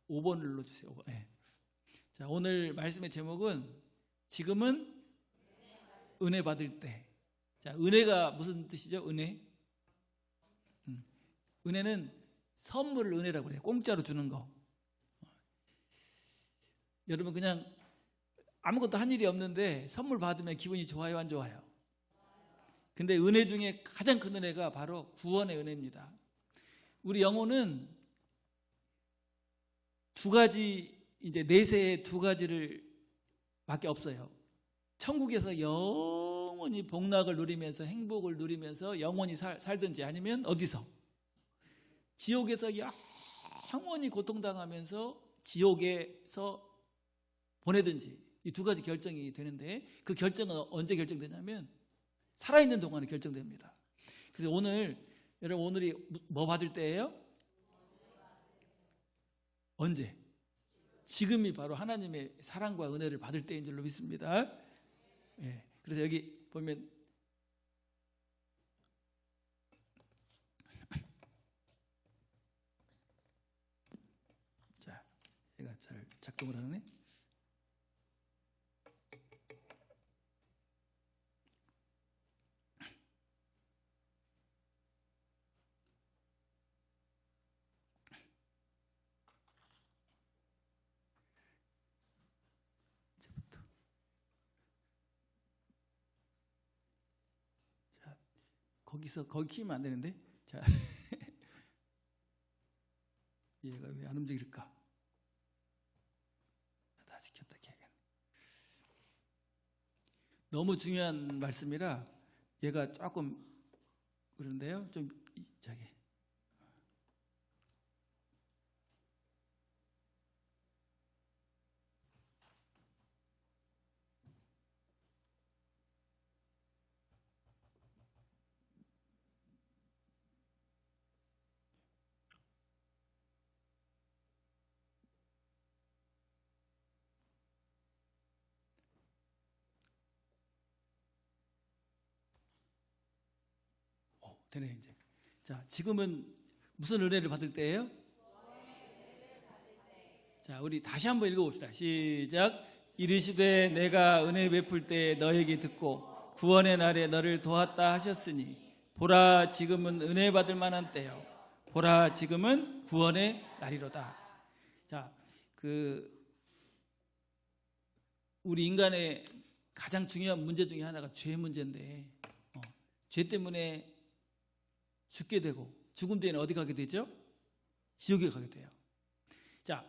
5번을 눌러주세요. 5번. 네. 자, 오늘 말씀의 제목은 지금은 은혜 받을 때. 자, 은혜가 무슨 뜻이죠? 은혜. 은혜는 선물을 은혜라고 그래요. 공짜로 주는 거. 여러분 그냥 아무것도 한 일이 없는데 선물 받으면 기분이 좋아요, 안 좋아요? 근데 은혜 중에 가장 큰 은혜가 바로 구원의 은혜입니다. 우리 영혼은 두 가지, 이제 내세의 두 가지를 밖에 없어요. 천국에서 영원히 복락을 누리면서 행복을 누리면서 영원히 살든지, 아니면 어디서? 지옥에서 영원히 고통당하면서 지옥에서 보내든지, 이 두 가지 결정이 되는데, 그 결정은 언제 결정되냐면 살아있는 동안에 결정됩니다. 그래서 여러분 오늘이 뭐 받을 때예요? 언제? 지금이 바로 하나님의 사랑과 은혜를 받을 때인 줄로 믿습니다. 예. 그래서 여기 보면 자, 얘가 잘 작동을 하네. 거기 키면 안 되는데. 자, 얘가 왜 안 움직일까? 다시 켰다 켜야겠네. 너무 중요한 말씀이라 얘가 조금 그런데요. 좀 저기. 되네 이제. 자, 지금은 무슨 은혜를 받을 때예요? 자, 우리 다시 한번 읽어봅시다. 시작. 이르시되 내가 은혜 베풀 때 너에게 듣고 구원의 날에 너를 도왔다 하셨으니 보라 지금은 은혜 받을 만한 때요. 보라 지금은 구원의 날이로다. 자, 우리 인간의 가장 중요한 문제 중에 하나가 죄 문제인데, 죄 때문에 죽게 되고 죽음 뒤에는 어디 가게 되죠? 지옥에 가게 돼요. 자,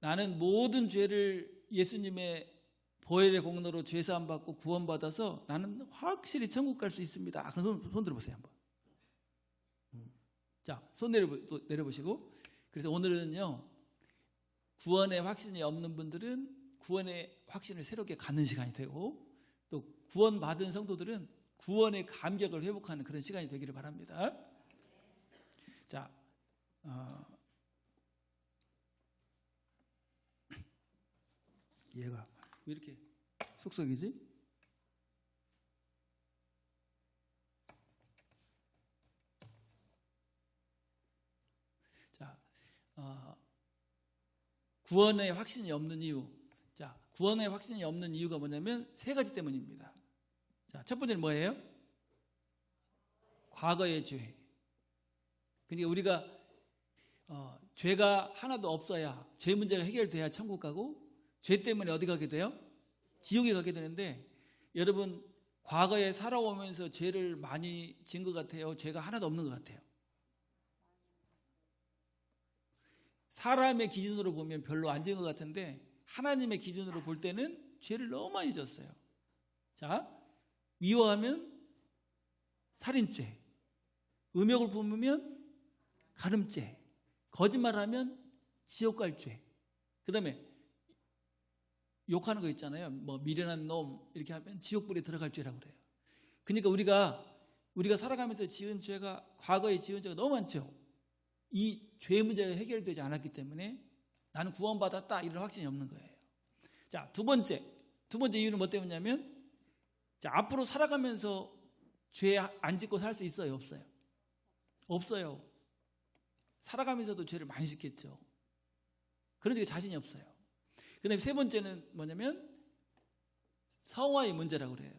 나는 모든 죄를 예수님의 보혈의 공로로 죄사함 받고 구원받아서 나는 확실히 천국 갈 수 있습니다. 그럼 손 들어보세요 한번. 자, 손 내려보시고. 그래서 오늘은요, 구원의 확신이 없는 분들은 구원의 확신을 새롭게 갖는 시간이 되고, 또 구원받은 성도들은 구원의 감격을 회복하는 그런 시간이 되기를 바랍니다. 자, 얘가 왜 이렇게 속속이지? 자, 구원의 확신이 없는 이유. 자, 구원의 확신이 없는 이유가 뭐냐면 세 가지 때문입니다. 자, 첫 번째는 뭐예요? 과거의 죄. 그러니까 우리가 죄가 하나도 없어야, 죄 문제가 해결돼야 천국 가고, 죄 때문에 어디 가게 돼요? 지옥에 가게 되는데, 여러분 과거에 살아오면서 죄를 많이 지은 것 같아요? 죄가 하나도 없는 것 같아요? 사람의 기준으로 보면 별로 안 지은 것 같은데, 하나님의 기준으로 볼 때는 죄를 너무 많이 졌어요. 자, 미워하면 살인죄, 음욕을 품으면 가늠죄, 거짓말하면 지옥 갈 죄, 그 다음에 욕하는 거 있잖아요. 뭐 미련한 놈 이렇게 하면 지옥불에 들어갈 죄라고 그래요. 그러니까 우리가 살아가면서 지은 죄가, 과거에 지은 죄가 너무 많죠. 이 죄 문제가 해결되지 않았기 때문에 나는 구원받았다 이런 확신이 없는 거예요. 자, 두 번째 이유는 뭐 때문이냐면, 자, 앞으로 살아가면서 죄 안 짓고 살 수 있어요? 없어요? 없어요. 살아가면서도 죄를 많이 짓겠죠. 그런 데 자신이 없어요. 그 다음에 세 번째는 뭐냐면 성화의 문제라고 그래요.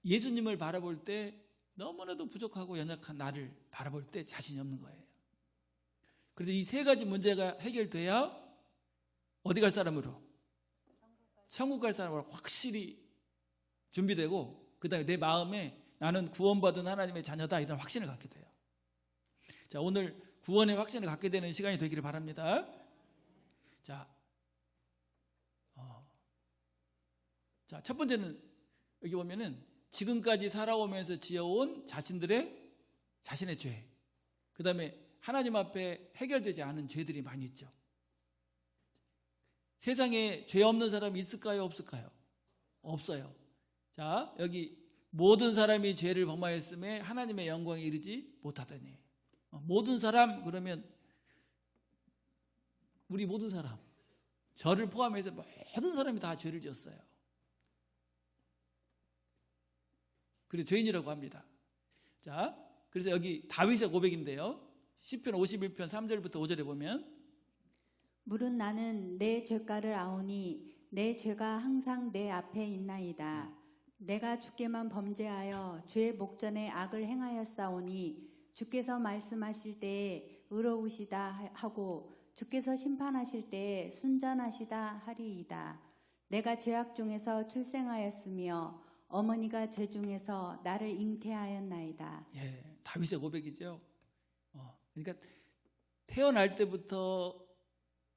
예수님을 바라볼 때 너무나도 부족하고 연약한 나를 바라볼 때 자신이 없는 거예요. 그래서 이 세 가지 문제가 해결돼야 어디 갈 사람으로? 천국 갈 사람으로 확실히 준비되고, 그 다음에 내 마음에 나는 구원받은 하나님의 자녀다 이런 확신을 갖게 돼요. 자, 오늘 구원의 확신을 갖게 되는 시간이 되기를 바랍니다. 자, 첫 번째는 여기 보면은 지금까지 살아오면서 지어온 자신의 죄, 그 다음에 하나님 앞에 해결되지 않은 죄들이 많이 있죠. 세상에 죄 없는 사람이 있을까요? 없을까요? 없어요. 자, 여기 모든 사람이 죄를 범하였음에 하나님의 영광에 이르지 못하더니. 모든 사람 그러면 우리 모든 사람, 저를 포함해서 모든 사람이 다 죄를 지었어요. 그래서 죄인이라고 합니다. 자, 그래서 여기 다윗의 고백인데요. 시편 51편 3절부터 5절에 보면 물은 나는 내 죄가를 아오니 내 죄가 항상 내 앞에 있나이다. 내가 주께만 범죄하여 주의 목전에 악을 행하였사오니 주께서 말씀하실 때에 의로우시다 하고 주께서 심판하실 때에 순전하시다 하리이다. 내가 죄악 중에서 출생하였으며 어머니가 죄 중에서 나를 잉태하였나이다. 예, 다윗의 고백이죠. 그러니까 태어날 때부터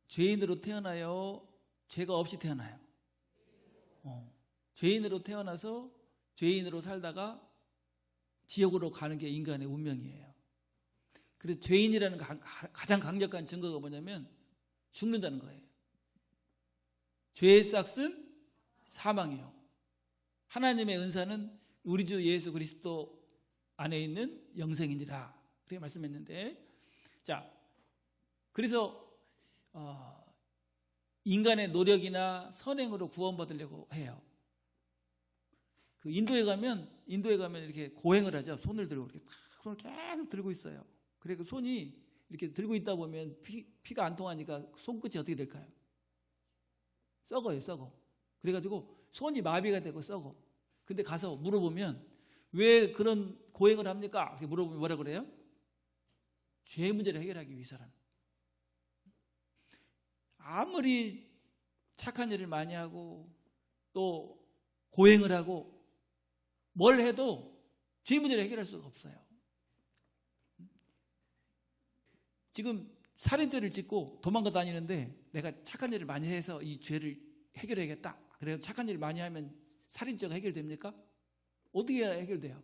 죄인으로 태어나요? 죄가 없이 태어나요? 죄인으로 태어나서 죄인으로 살다가 지옥으로 가는 게 인간의 운명이에요. 그래서 죄인이라는 가장 강력한 증거가 뭐냐면 죽는다는 거예요. 죄의 싹은 사망이요. 하나님의 은사는 우리 주 예수 그리스도 안에 있는 영생이니라. 그렇게 말씀했는데, 자, 그래서 인간의 노력이나 선행으로 구원받으려고 해요. 그 인도에 가면 이렇게 고행을 하죠. 손을 들고 이렇게 손을 계속 들고 있어요. 그래 그 손이 이렇게 들고 있다 보면 피가 안 통하니까 손끝이 어떻게 될까요? 썩어요, 썩어. 그래가지고 손이 마비가 되고 썩어. 근데 가서 물어보면 왜 그런 고행을 합니까? 이렇게 물어보면 뭐라 그래요? 죄 문제를 해결하기 위해서라는. 아무리 착한 일을 많이 하고 또 고행을 하고 뭘 해도 죄 문제를 해결할 수가 없어요. 지금 살인죄를 짓고 도망가 다니는데 내가 착한 일을 많이 해서 이 죄를 해결해야겠다. 그래서 착한 일을 많이 하면 살인죄가 해결됩니까? 어떻게 해야 해결돼요?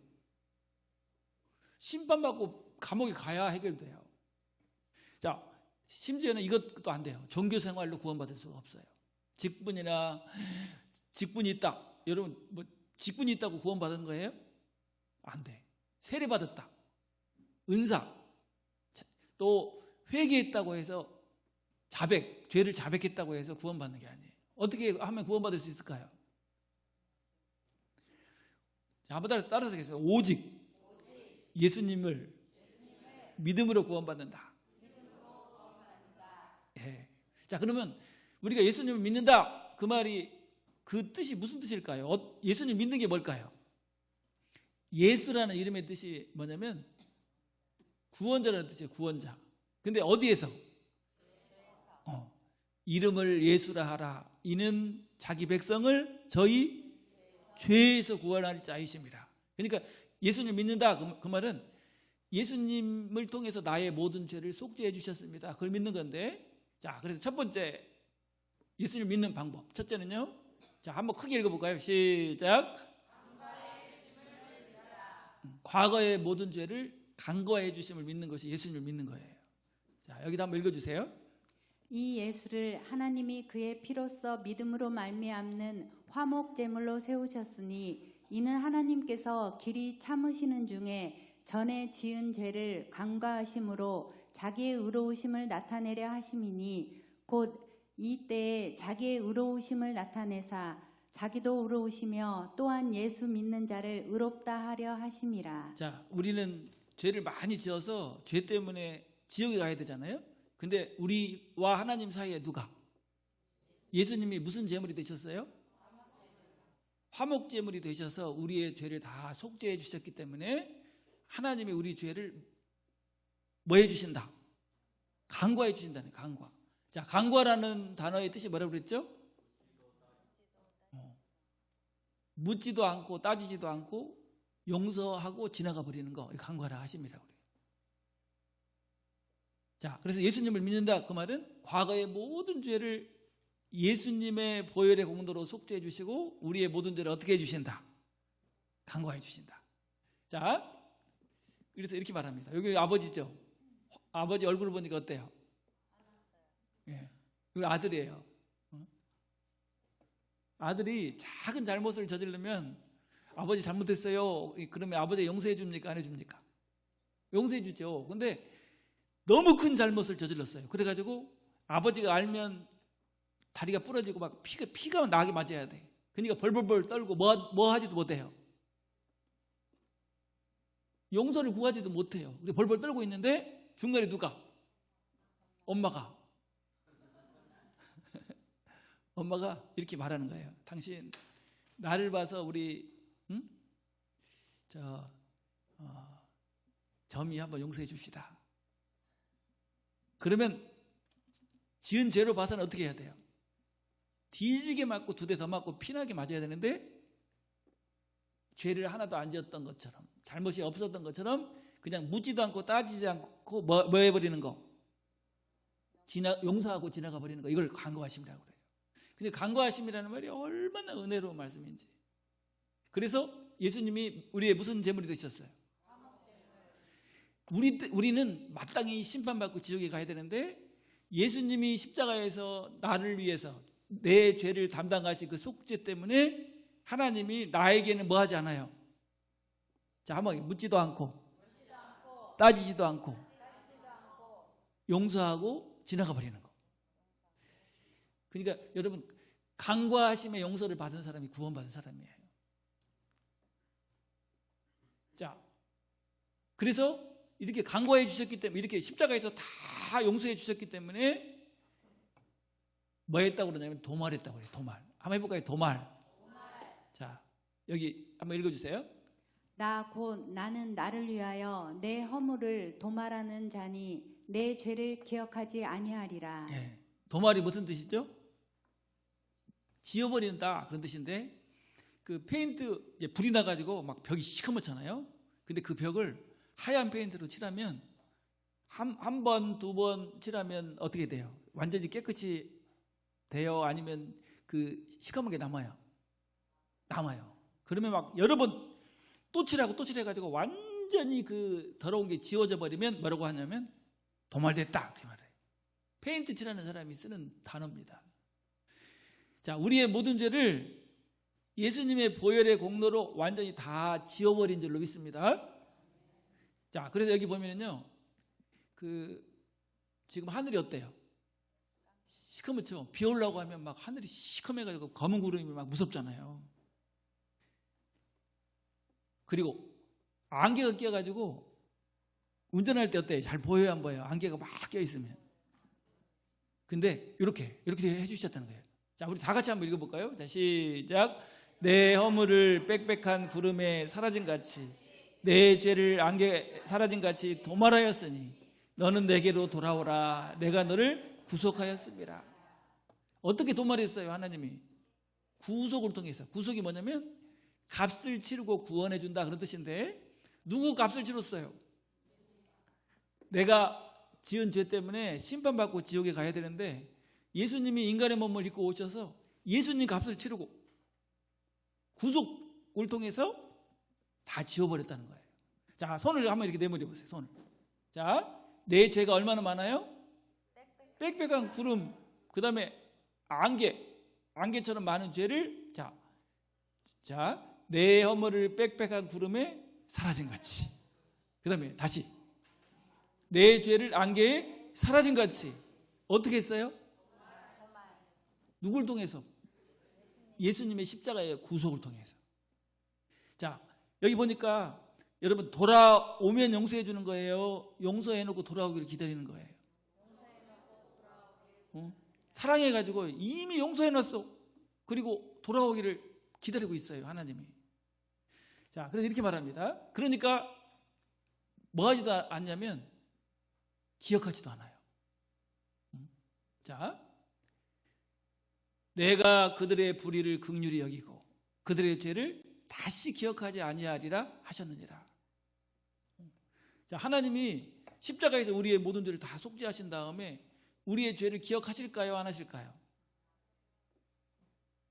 심판받고 감옥에 가야 해결돼요. 자, 심지어는 이것도 안 돼요. 종교 생활로 구원받을 수가 없어요. 직분이 있다. 여러분, 뭐 직분이 있다고 구원받은 거예요? 안 돼. 세례 받았다. 은사. 또 회개했다고 해서 죄를 자백했다고 해서 구원받는 게 아니에요. 어떻게 하면 구원받을 수 있을까요? 자, 한번 따라서 하겠습니다. 오직 예수님을 믿음으로 구원받는다. 예. 자, 그러면 우리가 예수님을 믿는다. 그 말이 그 뜻이 무슨 뜻일까요? 예수님 믿는 게 뭘까요? 예수라는 이름의 뜻이 뭐냐면 구원자라는 뜻이에요. 구원자. 근데 어디에서? 이름을 예수라 하라. 이는 자기 백성을 저희 죄에서 구원할 자이십니다. 그러니까 예수님 믿는다. 그 말은 예수님을 통해서 나의 모든 죄를 속죄해 주셨습니다. 그걸 믿는 건데, 자, 그래서 첫 번째 예수님 믿는 방법. 첫째는요. 자, 한번 크게 읽어볼까요? 시작. 과거의 모든 죄를 간과해 주심을 믿는 것이 예수님을 믿는 거예요. 자, 여기다 한번 읽어주세요. 이 예수를 하나님이 그의 피로써 믿음으로 말미암는 화목 제물로 세우셨으니 이는 하나님께서 길이 참으시는 중에 전에 지은 죄를 간과하심으로 자기의 의로우심을 나타내려 하심이니 곧 이때에 자기의 의로우심을 나타내사 자기도 의로우시며 또한 예수 믿는 자를 의롭다 하려 하심이라. 자, 우리는 죄를 많이 지어서 죄 때문에 지옥에 가야 되잖아요. 근데 우리와 하나님 사이에 누가? 예수님이 무슨 제물이 되셨어요? 화목제물이 되셔서 우리의 죄를 다 속죄해 주셨기 때문에 하나님이 우리 죄를 뭐 해주신다? 간과해 주신다는 간과. 자, 간과라는 단어의 뜻이 뭐라고 그랬죠? 묻지도 않고 따지지도 않고 용서하고 지나가 버리는 거, 간과라 하십니다. 우리. 자, 그래서 예수님을 믿는다 그 말은 과거의 모든 죄를 예수님의 보혈의 공로로 속죄해 주시고 우리의 모든 죄를 어떻게 해 주신다? 간과해 주신다. 자, 그래서 이렇게 말합니다. 여기 아버지죠. 아버지 얼굴을 보니까 어때요? 예, 여기 아들이에요. 아들이 작은 잘못을 저지르면 아버지 잘못했어요. 그러면 아버지 용서해 줍니까? 안 해줍니까? 용서해 주죠. 근데 너무 큰 잘못을 저질렀어요. 그래가지고 아버지가 알면 다리가 부러지고 막 피가 나게 맞아야 돼. 그러니까 벌벌벌 떨고 뭐 하지도 못해요. 용서를 구하지도 못해요. 벌벌 떨고 있는데 중간에 누가? 엄마가. 엄마가 이렇게 말하는 거예요. 당신 나를 봐서 우리 점이 한번 용서해 줍시다. 그러면 지은 죄로 봐서는 어떻게 해야 돼요? 뒤지게 맞고 2대 더 맞고 피나게 맞아야 되는데 죄를 하나도 안 지었던 것처럼 잘못이 없었던 것처럼 그냥 묻지도 않고 따지지 않고 뭐 해버리는 거? 용서하고 지나가 버리는 거. 이걸 간과하심이라고 그래요. 근데 간과하심이라는 말이 얼마나 은혜로운 말씀인지. 그래서 예수님이 우리의 무슨 제물이 되셨어요? 우리는 마땅히 심판받고 지옥에 가야 되는데 예수님이 십자가에서 나를 위해서 내 죄를 담당하신 그 속죄 때문에 하나님이 나에게는 뭐 하지 않아요? 자, 한번 묻지도 않고 따지지도 않고 용서하고 지나가 버리는 거. 그러니까 여러분 간과하심의 용서를 받은 사람이 구원받은 사람이에요. 자, 그래서 이렇게 간과해 주셨기 때문에 이렇게 십자가에서 다 용서해 주셨기 때문에 뭐 했다고 그러냐면 도말했다고 그래요. 도말. 한번 해볼까요? 도말. 자, 여기 한번 읽어주세요. 나 곧 나는 나를 위하여 내 허물을 도말하는 자니 내 죄를 기억하지 아니하리라. 예, 도말이 무슨 뜻이죠? 지워버린다 그런 뜻인데 그 페인트 이제 불이 나가지고 막 벽이 시커멓잖아요. 근데 그 벽을 하얀 페인트로 칠하면 한 번, 2번 칠하면 어떻게 돼요? 완전히 깨끗이 돼요? 아니면 그 시커멓게 남아요? 그러면 막 여러 번 또 칠하고 또 칠해가지고 완전히 그 더러운 게 지워져 버리면 뭐라고 하냐면 도말됐다 그렇게 말해요. 페인트 칠하는 사람이 쓰는 단어입니다. 자, 우리의 모든 죄를 예수님의 보혈의 공로로 완전히 다 지워버린 줄로 믿습니다. 자, 그래서 여기 보면은요, 지금 하늘이 어때요? 시커멓죠? 비 오려고 하면 막 하늘이 시커매가지고 검은 구름이 막 무섭잖아요. 그리고 안개가 껴가지고 운전할 때 어때요? 잘 보여요, 안 보여요? 안개가 막 껴있으면. 근데 이렇게 해주셨다는 거예요. 자, 우리 다 같이 한번 읽어볼까요? 자, 시작. 내 허물을 빽빽한 구름에 사라진 같이 내 죄를 안개 사라진 같이 도말하였으니 너는 내게로 돌아오라. 내가 너를 구속하였습니다. 어떻게 도말했어요? 하나님이 구속을 통해서. 구속이 뭐냐면 값을 치르고 구원해 준다 그런 뜻인데 누구 값을 치렀어요? 내가 지은 죄 때문에 심판받고 지옥에 가야 되는데 예수님이 인간의 몸을 입고 오셔서 예수님 값을 치르고 구속을 통해서 다 지워버렸다는 거예요. 자, 손을 한번 이렇게 내밀어 보세요. 손을. 자, 내 죄가 얼마나 많아요? 빽빽한 구름, 그 다음에 안개처럼 많은 죄를 자, 내 허물을 빽빽한 구름에 사라진 같이. 그 다음에 다시 내 죄를 안개에 사라진 같이. 어떻게 했어요? 누굴 통해서? 예수님의 십자가의 구속을 통해서. 자, 여기 보니까 여러분 돌아오면 용서해 주는 거예요? 용서해 놓고 돌아오기를 기다리는 거예요? 사랑해가지고 이미 용서해놨어. 그리고 돌아오기를 기다리고 있어요, 하나님이. 자, 그래서 이렇게 말합니다. 그러니까 뭐 하지도 않냐면 기억하지도 않아요. 자, 내가 그들의 불의를 긍휼히 여기고 그들의 죄를 다시 기억하지 아니하리라 하셨느니라. 자, 하나님이 십자가에서 우리의 모든 죄를 다 속죄하신 다음에 우리의 죄를 기억하실까요? 안 하실까요?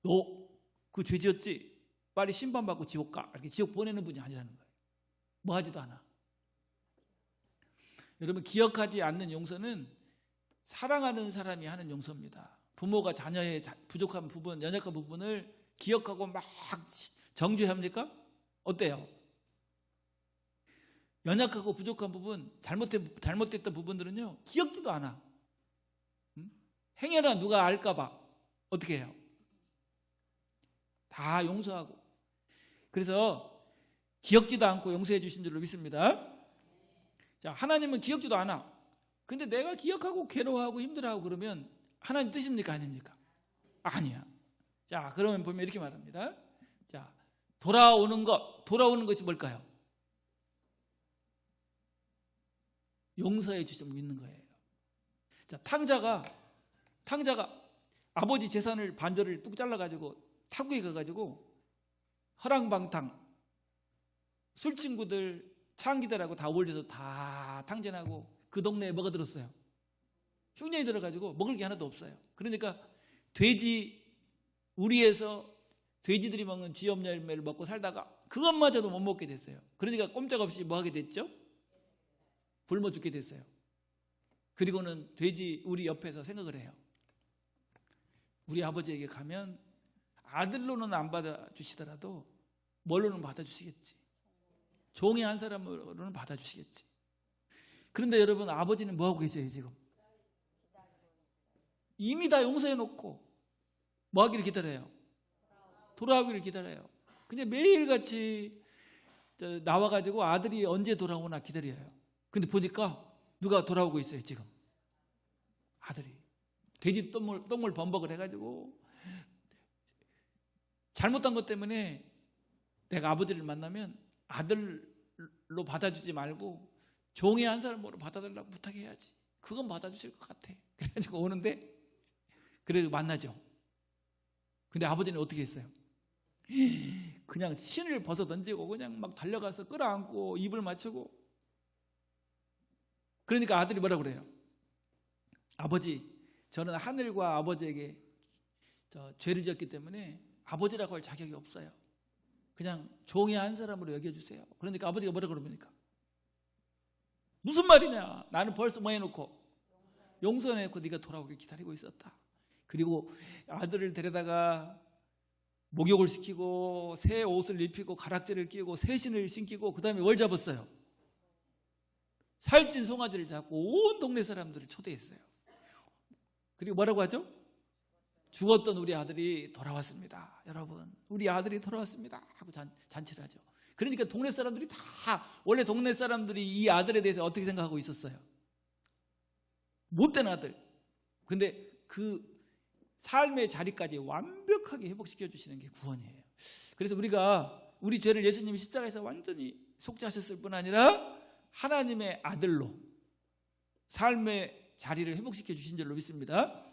너 그 죄 지었지? 빨리 심판받고 지옥 가. 이렇게 지옥 보내는 분이 아니라는 거예요. 뭐 하지도 않아. 여러분, 기억하지 않는 용서는 사랑하는 사람이 하는 용서입니다. 부모가 자녀의 부족한 부분, 연약한 부분을 기억하고 막 정죄합니까? 어때요? 연약하고 부족한 부분, 잘못됐던 부분들은요, 기억지도 않아. 행여나 누가 알까봐 어떻게 해요? 다 용서하고. 그래서 기억지도 않고 용서해 주신 줄로 믿습니다. 자, 하나님은 기억지도 않아. 근데 내가 기억하고 괴로워하고 힘들어하고 그러면 하나님 뜻입니까? 아닙니까? 아니야. 자, 그러면 보면 이렇게 말합니다. 자, 돌아오는 것이 뭘까요? 용서해 주심을 믿는 거예요. 자, 탕자가 아버지 재산을 반절을 뚝 잘라가지고 타국에 가가지고 허랑방탕 술친구들 창기들하고 다 어울려서 다 탕진하고 그 동네에 뭐가 들었어요? 흉년이 들어가지고 먹을 게 하나도 없어요. 그러니까 우리에서 돼지들이 먹는 쥐염 열매를 먹고 살다가 그것마저도 못 먹게 됐어요. 그러니까 꼼짝없이 뭐 하게 됐죠? 굶어 죽게 됐어요. 그리고는 우리 옆에서 생각을 해요. 우리 아버지에게 가면 아들로는 안 받아주시더라도 뭘로는 받아주시겠지. 종의 한 사람으로는 받아주시겠지. 그런데 여러분, 아버지는 뭐하고 계세요 지금? 이미 다 용서해놓고 뭐 하기를 기다려요? 돌아오기를 기다려요. 근데 매일같이 나와가지고 아들이 언제 돌아오나 기다려요. 근데 보니까 누가 돌아오고 있어요 지금? 아들이. 돼지 똥물 범벅을 해가지고 잘못한 것 때문에 내가 아버지를 만나면 아들로 받아주지 말고 종의 한 사람으로 받아달라고 부탁해야지. 그건 받아주실 것 같아. 그래가지고 오는데 그래도 만나죠. 근데 아버지는 어떻게 했어요? 그냥 신을 벗어 던지고 그냥 막 달려가서 끌어안고 입을 맞추고. 그러니까 아들이 뭐라고 그래요? 아버지, 저는 하늘과 아버지에게 죄를 지었기 때문에 아버지라고 할 자격이 없어요. 그냥 종의 한 사람으로 여겨주세요. 그러니까 아버지가 뭐라고 그럽니까? 무슨 말이냐? 나는 벌써 뭐 해놓고? 용서해놓고 네가 돌아오길 기다리고 있었다. 그리고 아들을 데려다가 목욕을 시키고 새 옷을 입히고 가락지를 끼우고 새 신을 신기고 그 다음에 뭘 잡았어요? 살찐 송아지를 잡고 온 동네 사람들을 초대했어요. 그리고 뭐라고 하죠? 죽었던 우리 아들이 돌아왔습니다. 여러분, 우리 아들이 돌아왔습니다 하고 잔치를 하죠. 그러니까 동네 사람들이 원래 동네 사람들이 이 아들에 대해서 어떻게 생각하고 있었어요? 못된 아들. 근데 그 삶의 자리까지 완벽하게 회복시켜 주시는 게 구원이에요. 그래서 우리 죄를 예수님이 십자가에서 완전히 속죄하셨을 뿐 아니라 하나님의 아들로 삶의 자리를 회복시켜 주신 줄로 믿습니다.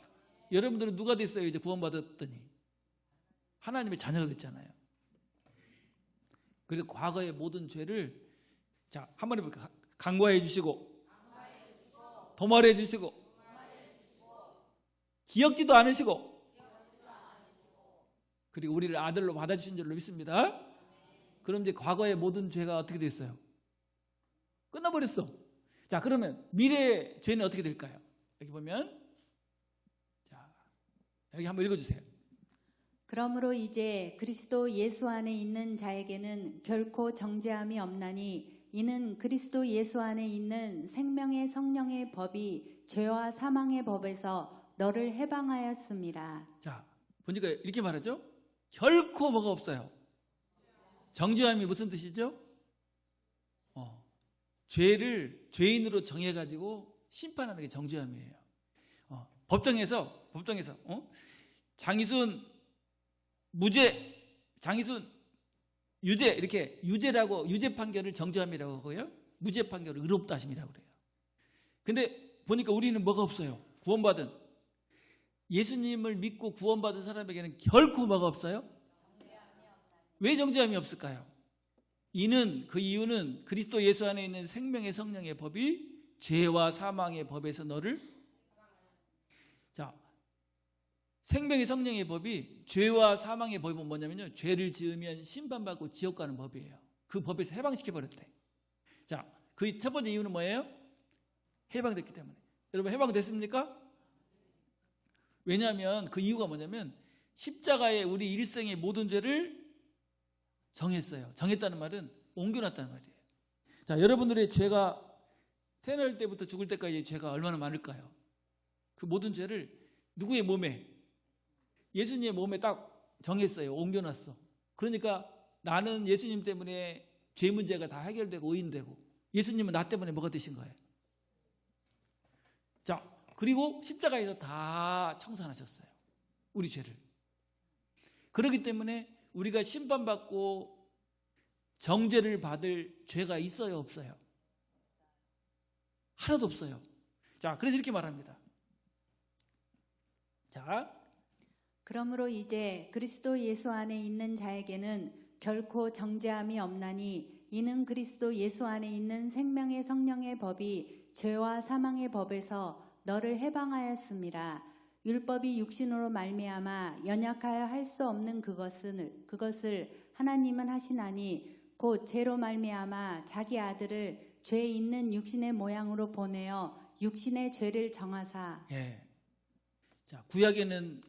여러분들은 누가 됐어요? 이제 구원받았더니 하나님의 자녀가 됐잖아요. 그래서 과거의 모든 죄를 한번 해볼까요? 간과해 주시고 도말해 주시고 기억지도 않으시고 그리고 우리를 아들로 받아주신 줄로 믿습니다. 그럼 이제 과거의 모든 죄가 어떻게 됐어요? 끝나버렸어. 자, 그러면 미래의 죄는 어떻게 될까요? 여기 보면 여기 한번 읽어주세요. 그러므로 이제 그리스도 예수 안에 있는 자에게는 결코 정죄함이 없나니 이는 그리스도 예수 안에 있는 생명의 성령의 법이 죄와 사망의 법에서 너를 해방하였습니다. 자, 보니까 이렇게 말하죠. 결코 뭐가 없어요. 정죄함이 무슨 뜻이죠? 죄를 죄인으로 정해가지고 심판하는 게 정죄함이에요. 법정에서 장이순 무죄, 장이순 유죄, 이렇게 유죄라고 유죄 판결을 정죄함이라고 하고요. 무죄 판결을 의롭다 하심이라고 그래요. 근데 보니까 우리는 뭐가 없어요. 구원받은 예수님을 믿고 구원받은 사람에게는 결코 뭐가 없어요? 왜 정죄함이 없을까요? 그 이유는 그리스도 예수 안에 있는 생명의 성령의 법이 죄와 사망의 법에서 너를 생명의 성령의 법이 죄와 사망의 법은 뭐냐면요. 죄를 지으면 심판받고 지옥 가는 법이에요. 그 법에서 해방시켜버렸대. 그 첫 번째 이유는 뭐예요? 해방됐기 때문에. 여러분 해방됐습니까? 왜냐하면 그 이유가 뭐냐면 십자가에 우리 일생의 모든 죄를 정했어요. 정했다는 말은 옮겨놨다는 말이에요. 여러분들의 죄가 태어날 때부터 죽을 때까지 죄가 얼마나 많을까요? 그 모든 죄를 누구의 몸에? 예수님의 몸에 딱 정했어요. 옮겨놨어. 그러니까 나는 예수님 때문에 죄 문제가 다 해결되고 의인되고 예수님은 나 때문에 뭐가 되신 거예요? 그리고 십자가에서 다 청산하셨어요. 우리 죄를. 그렇기 때문에 우리가 심판받고 정죄를 받을 죄가 있어요, 없어요? 하나도 없어요. 그래서 이렇게 말합니다. 그러므로 이제 그리스도 예수 안에 있는 자에게는 결코 정죄함이 없나니 이는 그리스도 예수 안에 있는 생명의 성령의 법이 죄와 사망의 법에서 너를 해방하였음이라. 율법이 육신으로 말미암아 연약하여 할 수 없는 그것을 하나님은 하시나니 곧 죄로 말미암아 자기 아들을 죄 있는 육신의 모양으로 보내어 육신의 죄를 정하사. 구약에는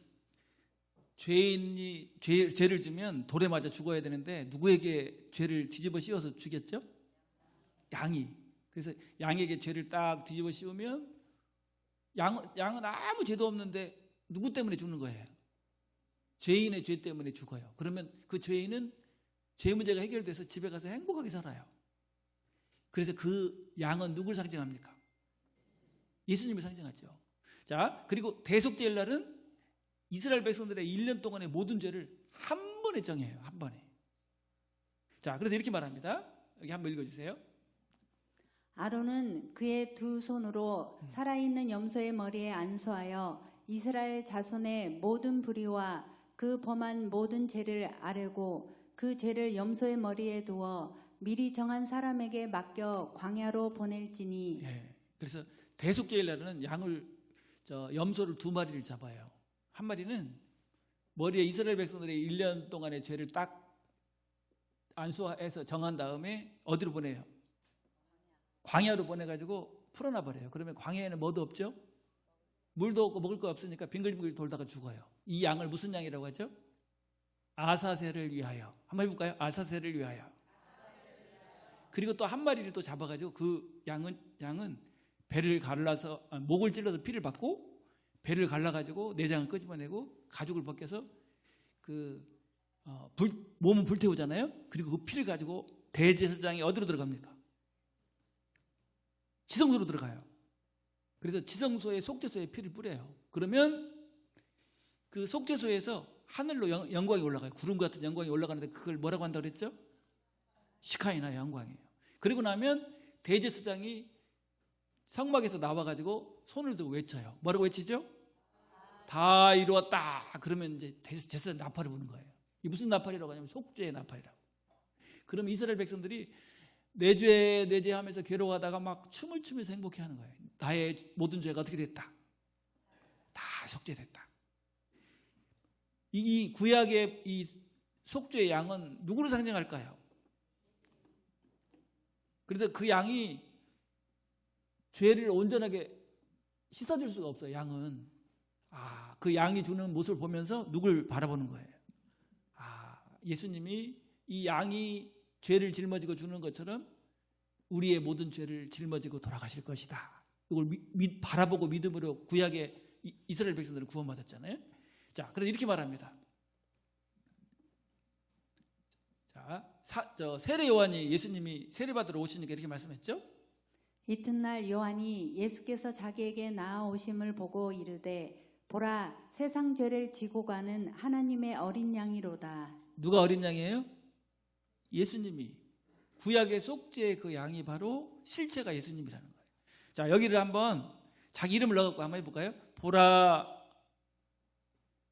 죄를 지면 돌에 맞아 죽어야 되는데 누구에게 죄를 뒤집어 씌워서 죽였죠? 양이. 그래서 양에게 죄를 딱 뒤집어 씌우면 양은 아무 죄도 없는데 누구 때문에 죽는 거예요? 죄인의 죄 때문에 죽어요. 그러면 그 죄인은 죄 문제가 해결돼서 집에 가서 행복하게 살아요. 그래서 그 양은 누굴 상징합니까? 예수님을 상징하죠. 그리고 대속죄일 날은 이스라엘 백성들의 1년 동안의 모든 죄를 한 번에 정해요. 한 번에. 그래서 이렇게 말합니다. 여기 한번 읽어주세요. 아론은 그의 두 손으로 살아있는 염소의 머리에 안수하여 이스라엘 자손의 모든 불의와 그 범한 모든 죄를 아뢰고 그 죄를 염소의 머리에 두어 미리 정한 사람에게 맡겨 광야로 보낼지니. 그래서 대속죄일 날은 염소를 2마리를 잡아요. 한 마리는 머리에 이스라엘 백성들의 1년 동안의 죄를 딱 안수해서 정한 다음에 어디로 보내요? 광야로 보내가지고 풀어놔 버려요. 그러면 광야에는 뭐도 없죠? 물도 없고 먹을 거 없으니까 빙글빙글 돌다가 죽어요. 이 양을 무슨 양이라고 하죠? 아사셀을 위하여. 한번 해볼까요? 아사셀을 위하여. 그리고 또 한 마리를 또 잡아가지고 그 양은 배를 갈라서 목을 찔러서 피를 받고 배를 갈라가지고 내장을 끄집어내고 가죽을 벗겨서 몸은 불태우잖아요. 그리고 그 피를 가지고 대제사장이 어디로 들어갑니까? 지성소로 들어가요. 그래서 지성소에 속죄소에 피를 뿌려요. 그러면 그 속죄소에서 하늘로 영광이 올라가요. 구름 같은 영광이 올라가는데 그걸 뭐라고 한다고 그랬죠? 시카이나 영광이에요. 그리고 나면 대제사장이 성막에서 나와가지고 손을 들고 외쳐요. 뭐라고 외치죠? 다 이루었다. 그러면 이제 제사장 나팔을 부는 거예요. 이 무슨 나팔이라고 하냐면 속죄의 나팔이라고. 그럼 이스라엘 백성들이 내 죄 하면서 괴로워하다가 막 춤을 추면서 행복해하는 거예요. 나의 모든 죄가 어떻게 됐다? 다 속죄됐다. 이 구약의 이 속죄의 양은 누구를 상징할까요? 그래서 그 양이 죄를 온전하게 씻어줄 수가 없어요. 양은. 그 양이 주는 모습을 보면서 누굴 바라보는 거예요? 예수님이 이 양이 죄를 짊어지고 주는 것처럼 우리의 모든 죄를 짊어지고 돌아가실 것이다. 이걸 바라보고 믿음으로 구약의 이스라엘 백성들은 구원받았잖아요. 그래서 이렇게 말합니다. 세례 요한이 예수님이 세례받으러 오시니까 이렇게 말씀했죠. 이튿날 요한이 예수께서 자기에게 나아오심을 보고 이르되 보라 세상 죄를 지고 가는 하나님의 어린 양이로다. 누가 어린 양이에요? 예수님이. 구약의 속죄의 그 양이 바로 실체가 예수님이라는 거예요. 자, 여기를 한번 자기 이름을 넣어갖고 한번 해볼까요? 보라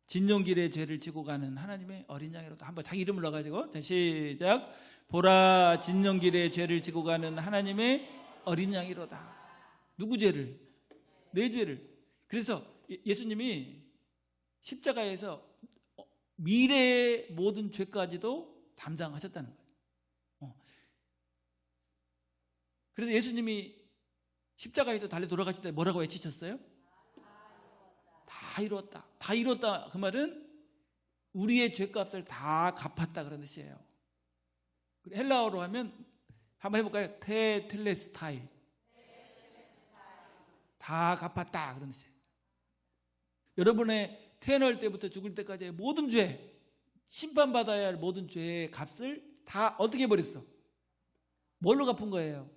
진용길의 죄를 지고 가는 하나님의 어린 양이로다. 한번 자기 이름을 넣어가지고 자, 시작. 보라 진용길의 죄를 지고 가는 하나님의 어린 양이로다. 누구 죄를? 내 죄를. 그래서 예수님이 십자가에서 미래의 모든 죄까지도 담당하셨다는 거예요. 그래서 예수님이 십자가에서 달려 돌아가실 때 뭐라고 외치셨어요? 다 이루었다. 다 이루었다. 그 말은 우리의 죄값을 다 갚았다 그런 뜻이에요. 헬라어로 하면 한번 해볼까요? 테텔레스타이. 다 갚았다 그런 뜻이에요. 여러분의 태어날 때부터 죽을 때까지의 모든 죄, 심판받아야 할 모든 죄의 값을 다 어떻게 해버렸어? 뭘로 갚은 거예요?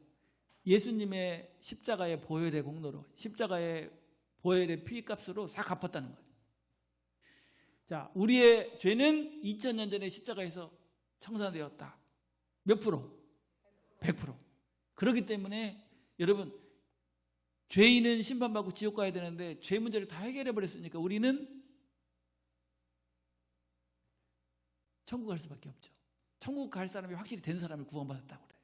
예수님의 십자가의 보혈의 공로로, 십자가의 보혈의 피값으로 다 갚았다는 거예요. 자, 우리의 죄는 2000년 전에 십자가에서 청산되었다. 몇 프로? 100%. 그렇기 때문에 여러분, 죄인은 심판받고 지옥 가야 되는데 죄 문제를 다 해결해 버렸으니까 우리는 천국 갈 수밖에 없죠. 천국 갈 사람이 확실히 된 사람을 구원받았다고 그래요.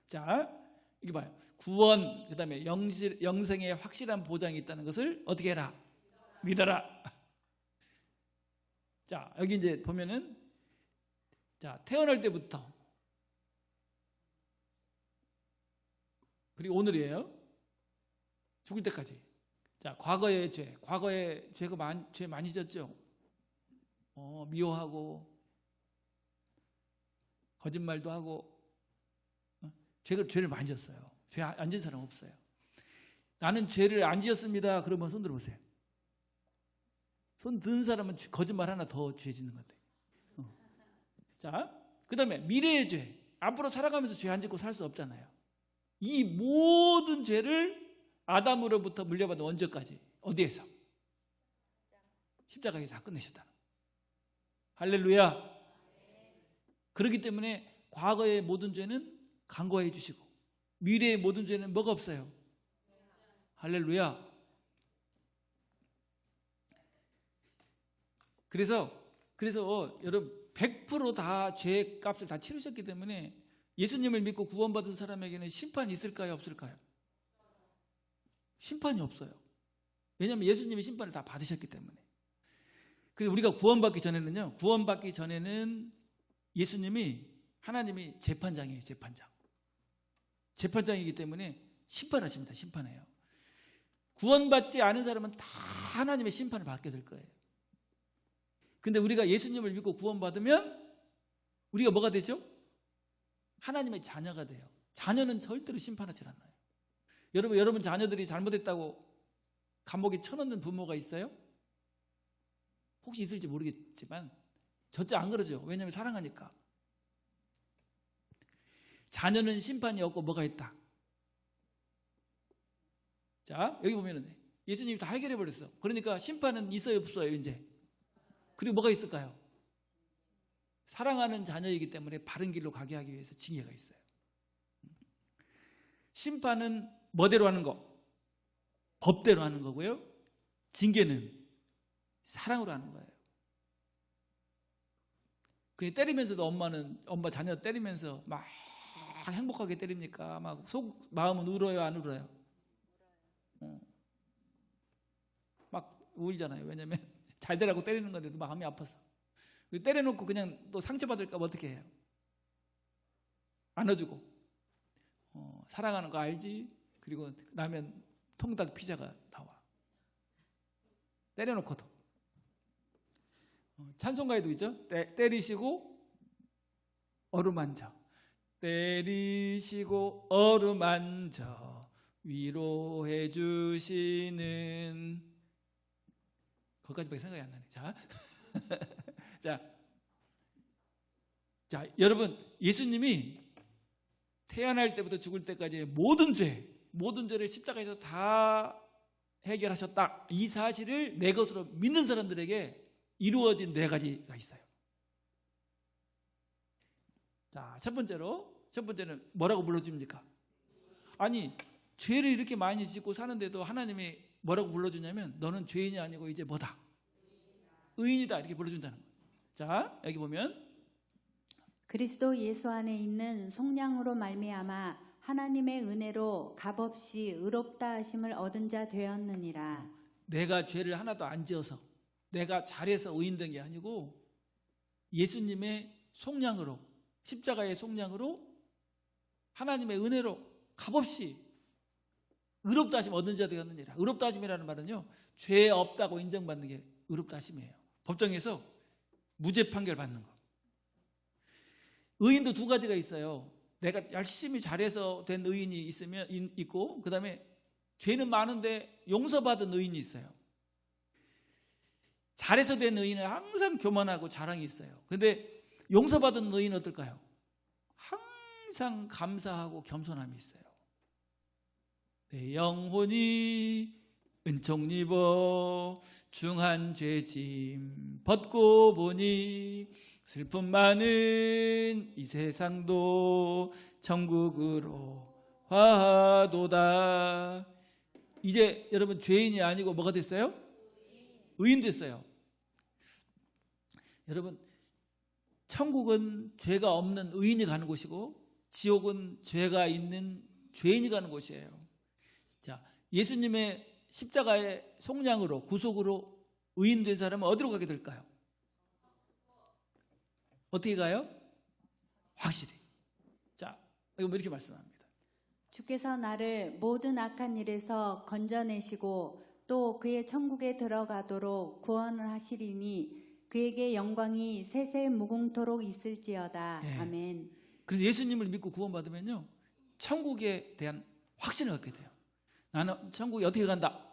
자, 이게 봐요. 구원, 그 다음에 영생의 확실한 보장이 있다는 것을 어떻게 해라? 믿어라. 자, 여기 이제 보면은, 자, 태어날 때부터, 그리고 오늘이에요. 죽을 때까지. 자, 과거의 죄, 과거의 죄 많이 졌죠? 미워하고, 거짓말도 하고, 죄를 많이 졌어요. 죄 안 진 사람 없어요. 나는 죄를 안 지었습니다. 그러면 손 들어보세요. 손 든 사람은 거짓말 하나 더 죄 짓는 건데. 자, 그 다음에 미래의 죄. 앞으로 살아가면서 죄 안 짓고 살 수 없잖아요. 이 모든 죄를 아담으로부터 물려받은 언제까지? 어디에서? 십자가에서 다 끝내셨다. 할렐루야. 그렇기 때문에 과거의 모든 죄는 간과해 주시고 미래의 모든 죄는 뭐가 없어요? 할렐루야. 그래서 여러분 100% 다 죄 값을 다 치르셨기 때문에 예수님을 믿고 구원받은 사람에게는 심판이 있을까요? 없을까요? 심판이 없어요. 왜냐하면 예수님이 심판을 다 받으셨기 때문에. 그래서 우리가 구원받기 전에는 예수님이 하나님이 재판장이에요. 재판장이기 때문에 심판하십니다. 심판해요. 구원받지 않은 사람은 다 하나님의 심판을 받게 될 거예요. 근데 우리가 예수님을 믿고 구원받으면 우리가 뭐가 되죠? 하나님의 자녀가 돼요. 자녀는 절대로 심판하지 않아요. 여러분 자녀들이 잘못했다고 감옥에 쳐넣는 부모가 있어요? 혹시 있을지 모르겠지만 절대 안 그러죠. 왜냐하면 사랑하니까. 자녀는 심판이 없고 뭐가 있다? 자, 여기 보면은 예수님이 다 해결해 버렸어. 그러니까 심판은 있어요, 없어요, 이제? 그리고 뭐가 있을까요? 사랑하는 자녀이기 때문에 바른 길로 가게 하기 위해서 징계가 있어요. 심판은 뭐대로 하는 거? 법대로 하는 거고요. 징계는 사랑으로 하는 거예요. 그게 때리면서도 엄마 자녀 때리면서 막 행복하게 때립니까? 막 마음은 울어요, 안 울어요? 막 울잖아요. 왜냐면 잘 되라고 때리는 건데도 마음이 아파서. 때려놓고 그냥 또 상처받을까 봐 어떻게 해요? 안아주고. 사랑하는 거 알지? 그리고 라면 통닭 피자가 나와. 때려놓고도. 찬송가에도 있죠? 때리시고 어루만져. 때리시고 어루만져 위로해 주시는. 거기까지밖에 생각이 안 나네. 자, 여러분, 예수님이 태어날 때부터 죽을 때까지의 모든 죄를 십자가에서 다 해결하셨다. 이 사실을 내 것으로 믿는 사람들에게 이루어진 4가지가 있어요. 자, 첫 번째는 뭐라고 불러줍니까? 아니, 죄를 이렇게 많이 짓고 사는데도 하나님이 뭐라고 불러주냐면 너는 죄인이 아니고 이제 뭐다? 의인이다. 이렇게 불러준다는 거예요. 자, 여기 보면 그리스도 예수 안에 있는 속량으로 말미암아 하나님의 은혜로 값없이 의롭다 하심을 얻은 자 되었느니라. 내가 죄를 하나도 안 지어서 내가 잘해서 의인된 게 아니고 예수님의 속량으로, 십자가의 속량으로 하나님의 은혜로 값없이 의롭다 하심 얻은 자 되었느니라. 의롭다 하심이라는 말은요, 죄 없다고 인정받는 게 의롭다 하심이에요. 법정에서 무죄 판결 받는 거. 의인도 2가지가 있어요. 내가 열심히 잘해서 된 의인이 있고, 그 다음에 죄는 많은데 용서받은 의인이 있어요. 잘해서 된 의인은 항상 교만하고 자랑이 있어요. 근데 용서받은 의인은 어떨까요? 항상 감사하고 겸손함이 있어요. 내 영혼이 은총 입어 중한 죄짐 벗고 보니 슬픔 많은 이 세상도 천국으로 화하도다. 이제 여러분 죄인이 아니고 뭐가 됐어요? 의인 됐어요. 여러분, 천국은 죄가 없는 의인이 가는 곳이고 지옥은 죄가 있는 죄인이 가는 곳이에요. 자, 예수님의 십자가의 속량으로, 구속으로 의인된 사람은 어디로 가게 될까요? 어떻게 가요? 확실히. 자, 이거 이렇게 말씀합니다. 주께서 나를 모든 악한 일에서 건져내시고 또 그의 천국에 들어가도록 구원을 하시리니 그에게 영광이 세세 무궁토록 있을지어다. 네. 아멘. 그래서 예수님을 믿고 구원받으면요, 천국에 대한 확신을 갖게 돼요. 나는 천국에 어떻게 간다?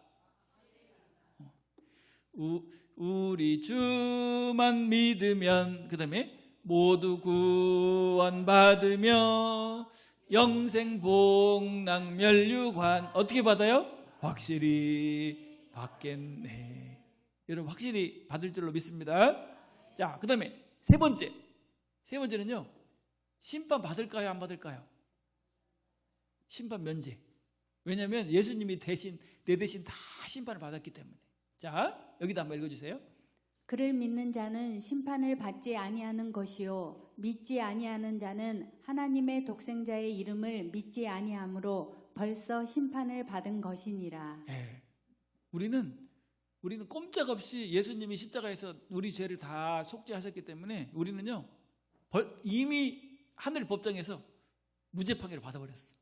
우리 주만 믿으면, 그 다음에 모두 구원받으며 영생 복락 면류관 어떻게 받아요? 확실히 받겠네. 여러분 확실히 받을 줄로 믿습니다. 자, 그 다음에 세 번째는요, 심판 받을까요, 안 받을까요? 심판 면제. 왜냐하면 예수님이 내 대신 다 심판을 받았기 때문에. 자, 여기다 한번 읽어주세요. 그를 믿는 자는 심판을 받지 아니하는 것이요 믿지 아니하는 자는 하나님의 독생자의 이름을 믿지 아니하므로 벌써 심판을 받은 것이니라. 네. 우리는 꼼짝없이 예수님이 십자가에서 우리 죄를 다 속죄하셨기 때문에 우리는요, 이미 하늘 법정에서 무죄 판결을 받아버렸어.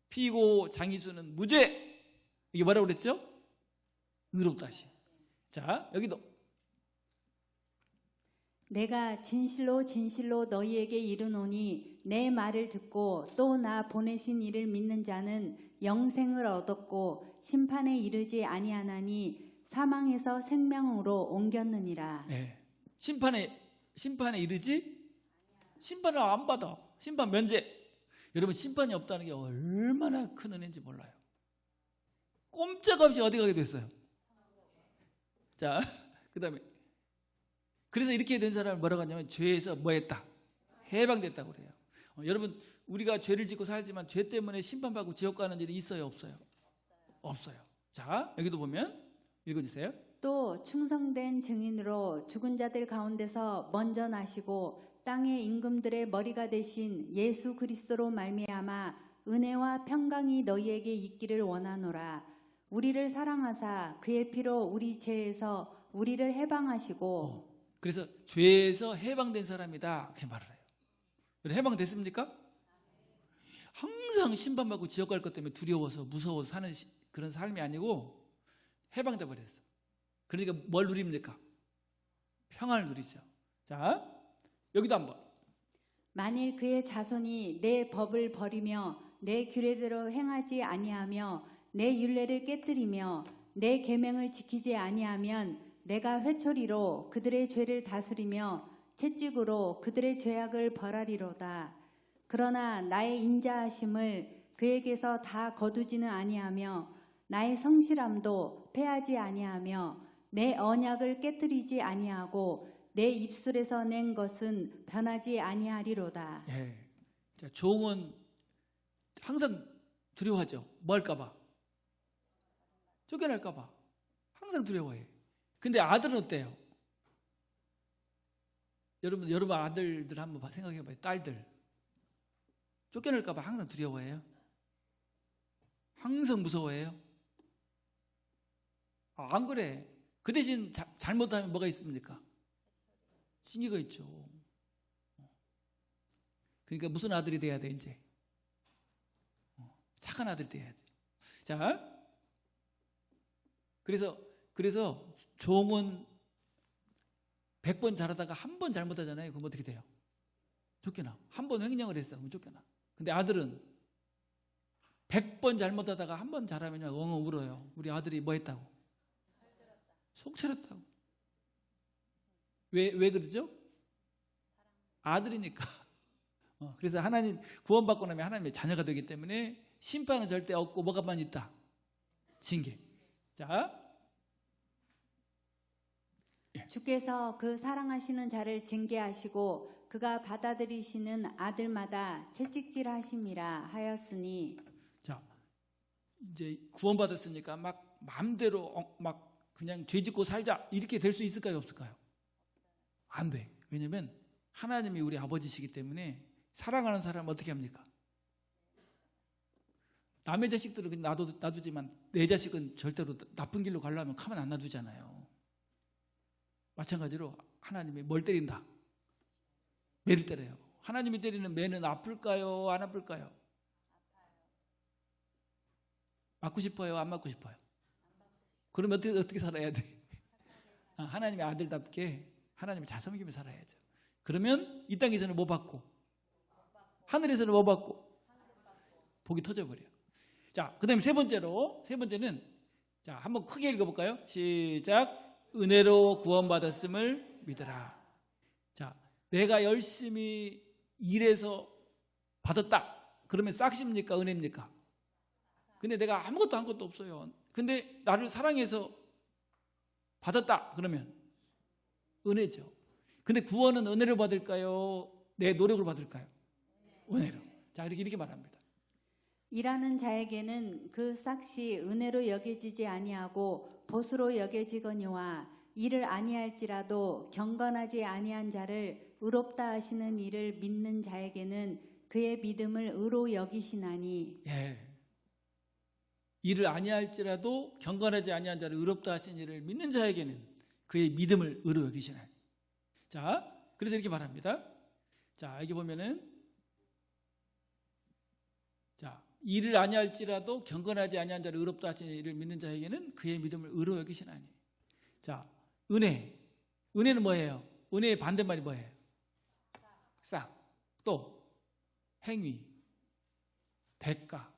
피고 장이수는 무죄. 이게 뭐라고 그랬죠? 의롭다 하심. 자, 여기도 내가 진실로 진실로 너희에게 이르노니 내 말을 듣고 또 나 보내신 이를 믿는 자는 영생을 얻었고 심판에 이르지 아니하나니 사망에서 생명으로 옮겼느니라. 네. 심판에 이르지? 심판을 안 받아. 심판 면제. 여러분, 심판이 없다는 게 얼마나 큰 은혜인지 몰라요. 꼼짝없이 어디 가게 됐어요? 자, 그 다음에 그래서 이렇게 된 사람을 뭐라고 하냐면 죄에서 뭐 했다? 해방됐다고 그래요. 여러분, 우리가 죄를 짓고 살지만 죄 때문에 심판받고 지옥 가는 일이 있어요, 없어요? 없어요. 자, 여기도 보면 읽어주세요. 또 충성된 증인으로 죽은 자들 가운데서 먼저 나시고 땅의 임금들의 머리가 되신 예수 그리스도로 말미암아 은혜와 평강이 너희에게 있기를 원하노라. 우리를 사랑하사 그의 피로 우리 죄에서 우리를 해방하시고. 그래서 죄에서 해방된 사람이다, 그렇게 말을 해요. 해방됐습니까? 항상 심판받고 지옥 갈 것 때문에 두려워서 무서워서 사는 그런 삶이 아니고 해방돼 버렸어. 그러니까 뭘 누립니까? 평안을 누리죠. 자, 여기도 한번. 만일 그의 자손이 내 법을 버리며 내 규례대로 행하지 아니하며 내 율례를 깨뜨리며 내 계명을 지키지 아니하면 내가 회초리로 그들의 죄를 다스리며 채찍으로 그들의 죄악을 벌하리로다. 그러나 나의 인자하심을 그에게서 다 거두지는 아니하며 나의 성실함도 패하지 아니하며 내 언약을 깨뜨리지 아니하고 내 입술에서 낸 것은 변하지 아니하리로다. 예. 자, 종은 항상 두려워하죠. 뭐 할까봐? 쫓겨날까봐. 항상 두려워해. 근데 아들은 어때요? 여러분 아들들 한번 생각해봐요. 딸들. 쫓겨날까봐 항상 두려워해요. 항상 무서워해요. 안 그래. 그 대신 잘못하면 뭐가 있습니까? 징계가 있죠. 그러니까 무슨 아들이 돼야 돼 이제? 착한 아들이 돼야지. 자, 그래서 종은 100번 잘하다가 한 번 잘못하잖아요. 그럼 어떻게 돼요? 쫓겨나. 한 번 횡령을 했어. 그럼 쫓겨나. 근데 아들은 100번 잘못하다가 한 번 잘하면 엉엉 울어요. 우리 아들이 뭐 했다고? 속 차렸다고. 왜 그러죠? 아들이니까. 그래서 하나님 구원받고 나면 하나님의 자녀가 되기 때문에 심판은 절대 없고 뭐가만 있다? 징계. 자, 주께서 그 사랑하시는 자를 징계하시고 그가 받아들이시는 아들마다 채찍질하심이라 하였으니. 자, 이제 구원받았으니까 막 마음대로 막 그냥 죄짓고 살자 이렇게 될 수 있을까요, 없을까요? 안 돼. 왜냐면 하나님이 우리 아버지시기 때문에 사랑하는 사람은 어떻게 합니까? 남의 자식들은 그냥 놔두지만 내 자식은 절대로 나쁜 길로 가려면 가만 안 놔두잖아요. 마찬가지로 하나님이 뭘 때린다? 매를 때려요. 하나님이 때리는 매는 아플까요? 안 아플까요? 맞고 싶어요? 안 맞고 싶어요? 그러면 어떻게 살아야 돼? 하나님의 아들답게 하나님을 잘 섬기며 살아야죠. 그러면 이 땅에서는 뭐 받고? 하늘에서는 뭐 받고? 복이 터져버려요. 자, 그 다음에 세 번째는 자, 한번 크게 읽어볼까요? 시작. 은혜로 구원받았음을 믿어라. 자, 내가 열심히 일해서 받았다. 그러면 싹십니까? 은혜입니까? 근데 내가 아무것도 한 것도 없어요. 근데 나를 사랑해서 받았다. 그러면 은혜죠. 근데 구원은 은혜로 받을까요? 내 노력으로 받을까요? 은혜로. 자, 이렇게 말합니다. 일하는 자에게는 그 싹시 은혜로 여겨지지 아니하고 보수로 여겨지거니와 이를 아니할지라도 경건하지 아니한 자를 의롭다 하시는 이를 믿는 자에게는 그의 믿음을 의로 여기시나니. 예. 이를 아니할지라도 경건하지 아니한 자를 의롭다 하신 이를 믿는 자에게는 그의 믿음을 의로 여기시나니. 자, 그래서 이렇게 말합니다. 자, 여기 보면은 자, 이를 아니할지라도 경건하지 아니한 자를 의롭다 하시는 이를 믿는 자에게는 그의 믿음을 의로 여기시나니. 자, 은혜. 은혜는 뭐예요? 은혜의 반대말이 뭐예요? 싹. 또 행위, 대가,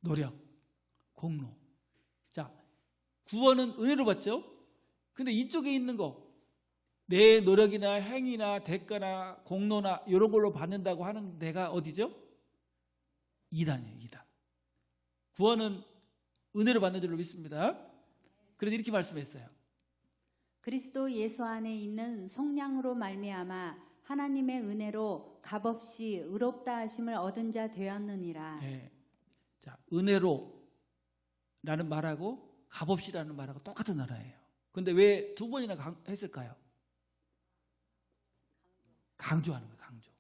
노력, 공로. 자, 구원은 은혜로 받죠? 근데 이쪽에 있는 거, 내 노력이나 행위나 대가나 공로나 이런 걸로 받는다고 하는 데가 어디죠? 이단이에요, 이단. 구원은 은혜로 받는 줄로 믿습니다. 그래서 이렇게 말씀했어요. 그리스도 예수 안에 있는 속량으로 말미암아 하나님의 은혜로 값없이 의롭다 하심을 얻은 자 되었느니라. 네. 자, 은혜로라는 말하고 값없이라는 말하고 똑같은 단어예요. 근데 왜 두 번이나 했을까요? 강조하는 거예요, 강조.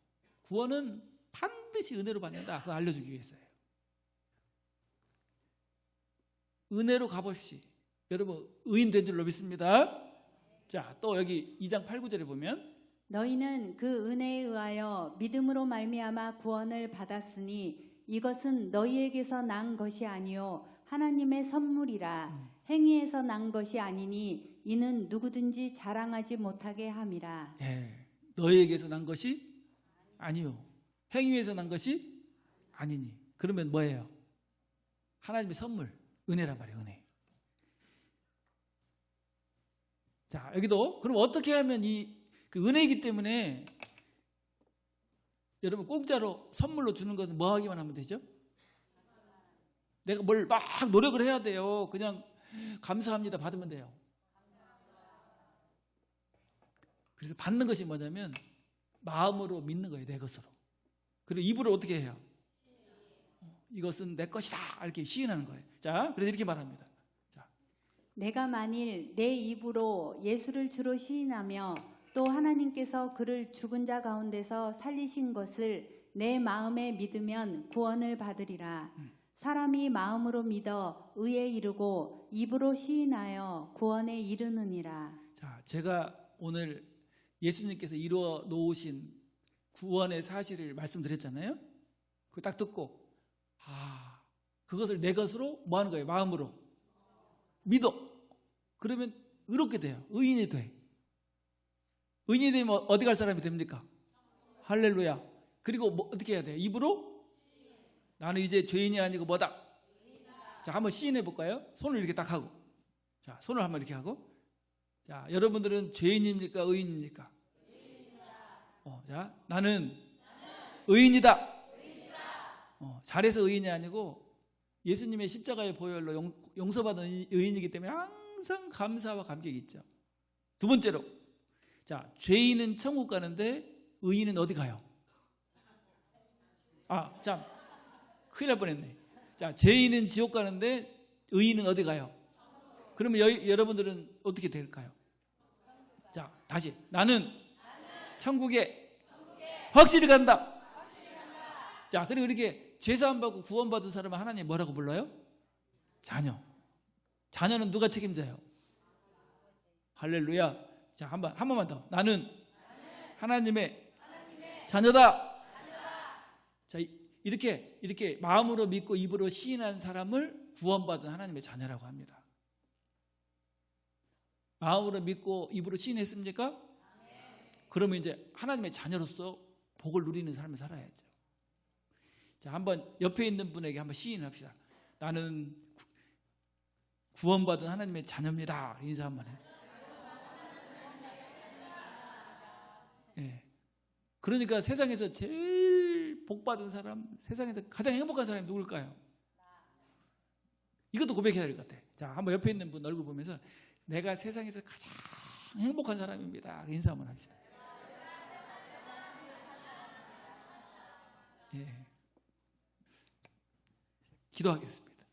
구원은 반드시 은혜로 받는다. 그거 알려주기 위해서예요. 은혜로 값없이. 여러분, 의인 된 줄로 믿습니다. 자, 또 여기 2장 8, 9절에 보면 너희는 그 은혜에 의하여 믿음으로 말미암아 구원을 받았으니 이것은 너희에게서 난 것이 아니요 하나님의 선물이라. 행위에서 난 것이 아니니 이는 누구든지 자랑하지 못하게 함이라. 예, 너희에게서 난 것이 아니요 행위에서 난 것이 아니니. 그러면 뭐예요? 하나님의 선물, 은혜란 말이에요. 은혜. 자, 여기도 그럼 어떻게 하면 그 은혜이기 때문에 여러분 공짜로 선물로 주는 것은 뭐 하기만 하면 되죠? 내가 뭘 막 노력을 해야 돼요. 그냥 감사합니다 받으면 돼요. 그래서 받는 것이 뭐냐면 마음으로 믿는 거예요. 내 것으로. 그리고 입으로 어떻게 해요? 이것은 내 것이다 이렇게 시인하는 거예요. 자, 그래서 이렇게 말합니다. 자, 내가 만일 내 입으로 예수를 주로 시인하며 또 하나님께서 그를 죽은 자 가운데서 살리신 것을 내 마음에 믿으면 구원을 받으리라. 사람이 마음으로 믿어 의에 이르고 입으로 시인하여 구원에 이르느니라. 자, 제가 오늘 예수님께서 이루어 놓으신 구원의 사실을 말씀드렸잖아요. 그거 딱 듣고 그것을 내 것으로 뭐 하는 거예요? 마음으로 믿어. 그러면 의롭게 돼요. 의인이 돼. 의인이 되면 어디 갈 사람이 됩니까? 할렐루야. 그리고 뭐 어떻게 해야 돼요? 입으로 나는 이제 죄인이 아니고 뭐다? 자, 한번 시인해 볼까요? 손을 이렇게 딱 하고. 자, 손을 한번 이렇게 하고. 자, 여러분들은 죄인입니까? 의인입니까? 자, 나는 의인이다. 잘해서 의인이 아니고 예수님의 십자가의 보혈로 용서받은 의인이기 때문에 항상 감사와 감격이 있죠. 두 번째로, 자, 죄인은 천국 가는데 의인은 어디 가요? 참 큰일 날 뻔했네. 자, 죄인은 지옥 가는데 의인은 어디 가요? 그러면 여러분들은 어떻게 될까요? 자, 다시 나는 천국에 확실히 간다. 자, 그리고 이렇게 죄사함 받고 구원받은 사람은 하나님 뭐라고 불러요? 자녀. 자녀는 누가 책임져요? 할렐루야. 자, 한 번만 더. 나는 하나님의 자녀다. 자, 이렇게 마음으로 믿고 입으로 시인한 사람을 구원받은 하나님의 자녀라고 합니다. 마음으로 믿고 입으로 시인했습니까? 그러면 이제 하나님의 자녀로서 복을 누리는 삶을 살아야죠. 자, 한번 옆에 있는 분에게 한번 시인합시다. 나는 구원받은 하나님의 자녀입니다. 인사 한번 해요. 예. 그러니까 세상에서 제일 복받은 사람, 세상에서 가장 행복한 사람이 누굴까요? 이것도 고백해야 될 것 같아. 자, 한번 옆에 있는 분 얼굴 보면서 내가 세상에서 가장 행복한 사람입니다. 인사 한번 합시다. 예. 기도하겠습니다.